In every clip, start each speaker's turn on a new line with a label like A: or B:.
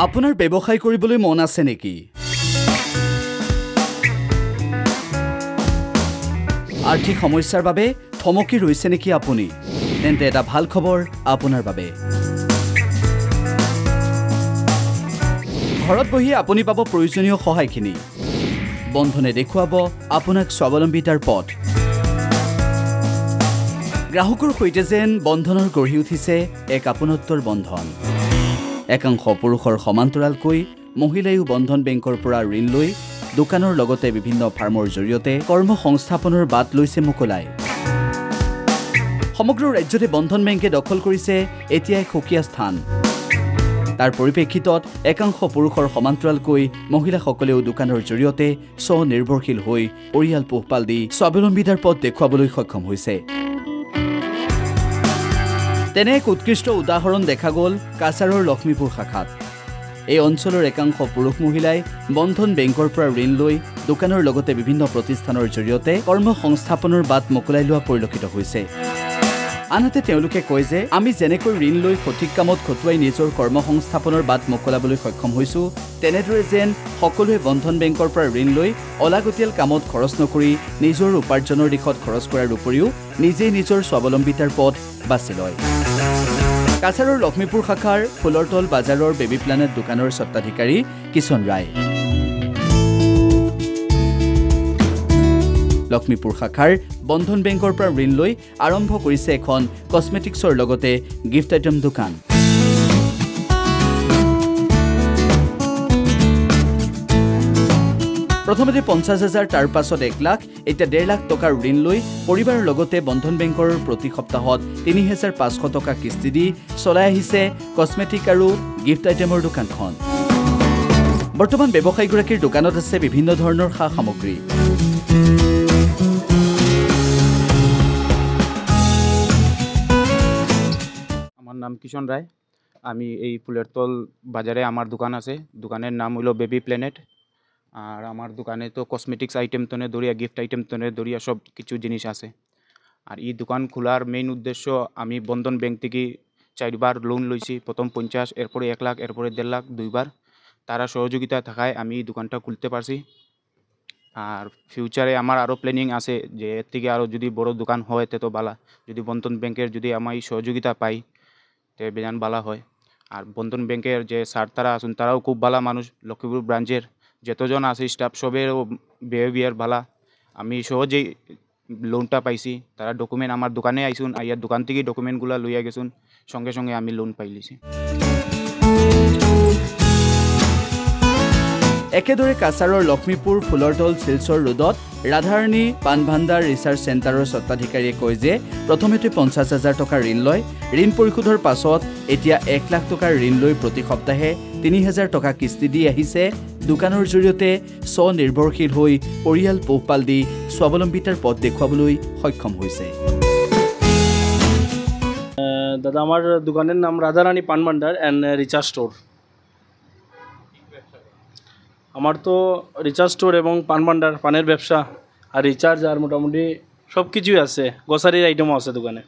A: আপোনাৰ ব্যৱসায় কৰিবলৈ মন আছে নেকি? আৰ্থিক সমস্যাৰ বাবে থমকি ৰৈছে নেকি আপুনি? তেন্তে এটা ভাল খবৰ আপোনাৰ বাবে। ঘৰত বহি আপুনি পাব প্ৰয়োজনীয় সহায়খিনি। বন্ধনে দেখুৱাব আপোনাক স্বাৱলম্বিতাৰ পথ। গ্ৰাহকৰ সৈতে যেন বন্ধনৰ গঢ়ি উঠিছে এক আপোনত্বৰ বন্ধন। একাংশ পুৰুষৰ সমান্তৰালকৈ মহিলায়ো বন্ধন বেংকৰ পৰা ঋণ লৈ দোকানৰ লগতে বিভিন্ন ফাৰ্মৰ জৰিয়তে কৰ্মসংস্থাপনৰ বাট লৈছে মুকলাই। সমগ্ৰ ৰাজ্যতে বন্ধন বেংকে দখল কৰিছে এতিয়া এক সুকীয়া স্থান। তাৰ পৰিপ্ৰেক্ষিতত একাংশ পুৰুষৰ সমান্তৰালকৈ মহিলাসকলেও দোকানৰ জৰিয়তে স্বনিৰ্ভৰশীল হৈ পৰিয়াল পোহপাল দি স্বাৱলম্বিতাৰ পথ দেখুৱাবলৈ সক্ষম হৈছে। তেনে এক উৎকৃষ্ট উদাহৰণ দেখা গ'ল কাছাৰৰ লক্ষ্মীপুৰ শাখাত। এই অঞ্চলৰ একাংশ পুৰুষ মহিলাই বন্ধন বেংকৰ পৰা ঋণ লৈ দোকানৰ লগতে বিভিন্ন প্ৰতিষ্ঠানৰ জৰিয়তে কৰ্মসংস্থাপনৰ বাট মোকলাই লোৱা পৰিলক্ষিত হৈছে। আনহাতে তেওঁলোকে কয় যে আমি যেনেকৈ ঋণ লৈ সঠিক কামত খটুৱাই নিজৰ কৰ্মসংস্থাপনৰ বাট মোকলাবলৈ সক্ষম হৈছোঁ, তেনেদৰে যেন সকলোৱে বন্ধন বেংকৰ পৰা ঋণ লৈ অলাগতিয়াল কামত খৰচ নকৰি নিজৰ উপাৰ্জনৰ দিশত খৰচ কৰাৰ উপৰিও নিজেই নিজৰ স্বাৱলম্বিতাৰ পথ বাছি লয়। কাছাৰৰ লক্ষ্মীপুৰ শাখাৰ ফুলৰতল বাজাৰৰ বেবী প্লানেট দোকানৰ স্বত্বাধিকাৰী কিষণ ৰায়। লক্ষ্মীপুৰ শাখাৰ বন্ধন বেংকৰ পৰা ঋণ লৈ আৰম্ভ কৰিছে এখন কছমেটিক্সৰ লগতে গিফ্ট আইটেম দোকান। প্ৰথমতে 50,000, তাৰ পাছত 1 লাখ, এতিয়া 1.5 লাখ টকাৰ ঋণ লৈ পৰিবাৰৰ লগতে বন্ধন বেংকৰ প্ৰতি সপ্তাহত 3,500 টকা কিস্তি দি চলাই আহিছে কছমেটিক আৰু গিফ্ট আইটেমৰ দোকানখন। বৰ্তমান ব্যৱসায়ীগৰাকীৰ দোকানত আছে বিভিন্ন ধৰণৰ সা সামগ্ৰী।
B: আমার নাম কিষণ রায়। আমি এই ফুলেরতল বাজারে আমার দোকান আছে। দোকানের নাম হলো বেবি প্ল্যানেট। আর আমার দোকানে তো কসমেটিক্স আইটেম তনে ধরিয়া গিফট আইটেম তনে ধরিয়া সব কিছু জিনিস আছে। আর এই দোকান খোলার মেইন উদ্দেশ্য, আমি বন্ধন ব্যাংক থেকে 4বার লোন লইছি। প্রথম 50, এরপরে 1 লাখ, এরপরে 1.5 লাখ, 2বার। তারা সহযোগিতা থাকায় আমি এই দোকানটা খুলতে পারছি। আর ফিউচারে আমার আরও প্ল্যানিং আছে যে এর থেকে আরও যদি বড় দোকান হয় তে তো বালা। যদি বন্ধন ব্যাংকের যদি আমি সহযোগিতা পাই তে বেজান বালা হয়। আর বন্ধন ব্যাংকের যে স্যার তারা আছেন তারাও খুব ভালো মানুষ। লক্ষ্মীপুর ব্রাঞ্চের যতজন আছে স্টাফ সবেরও বিহেভিয়ার ভালো। আমি সহজেই লোনটা পাইছি। তারা ডকুমেন্ট আমার দোকানে আইসুন, আইয়ার দোকান থেকে ডকুমেন্টগুলো লইয়া গেছুন, সঙ্গে সঙ্গে আমি লোন পাইলিছি।
A: একেদৰে কাছাৰৰ লক্ষ্মীপুৰ ফুলৰতল শিলচৰ ৰোডত ৰাধাৰাণী পাণ ভাণ্ডাৰ ৰিচাৰ্চ চেণ্টাৰৰ স্বত্বাধিকাৰীয়ে কয় যে প্ৰথমতে 50,000 টকাৰ ঋণ লয়। ঋণ পৰিশোধৰ পাছত এতিয়া 1 লাখ টকাৰ ঋণ লৈ প্ৰতি সপ্তাহে 3,000 টকা কিস্তি দি আহিছে। দোকানৰ জৰিয়তে স্বনিৰ্ভৰশীল হৈ পৰিয়াল পোহপাল দি স্বাৱলম্বিতাৰ পথ দেখুৱাবলৈ সক্ষম হৈছে।
C: দাদা, আমার দোকানের নাম রাধারানী পান ভান্ডার অ্যান্ড রিচার্জ স্টোর। আমার তো রিচার্জ স্টোর এবং পান ভান্ডার, পানের ব্যবসা আর রিচার্জ আর মোটামুটি সব কিছুই আছে। গ্রসারির আইটেমও আছে দোকানে।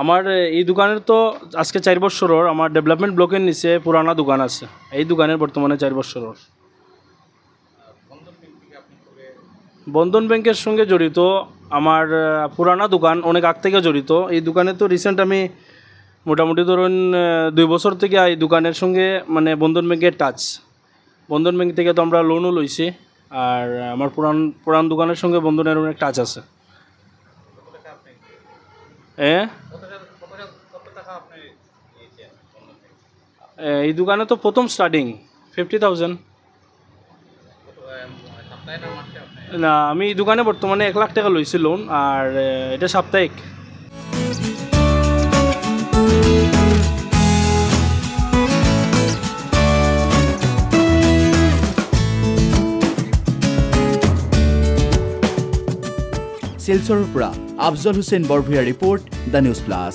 C: আমার এই দোকানের তো আজকে 4 বছরের। আমার ডেভেলপমেন্ট ব্লকের নিচে পুরানা দোকান আছে। এই দোকানের বর্তমানে 4 বছরের। বন্ধন ব্যাংকের সঙ্গে জড়িত আমার পুরানা দোকান অনেক আগ থেকে জড়িত। এই দোকানে তো রিসেন্ট আমি মোটামুটি ধরুন 2 বছর থেকে এই দোকানের সঙ্গে মানে বন্ধন ব্যাংকের টাচ। বন্ধন ব্যাংক থেকে তো আমরা লোনও লইছি। আর আমার পুরান দোকানের সঙ্গে বন্ধনের অনেক টাচ আছে। এই দোকানে তো প্রথম স্টার্টিং 50,000। না, আমি এই দোকানে বর্তমানে 1 লাখ টাকা লইছি লোন। আর এটা সাপ্তাহিক।
A: শিলচৰৰ পৰা আফজল হুছেইন বৰভূঞাৰ ৰিপৰ্ট, দ্য নিউজ প্লাছ।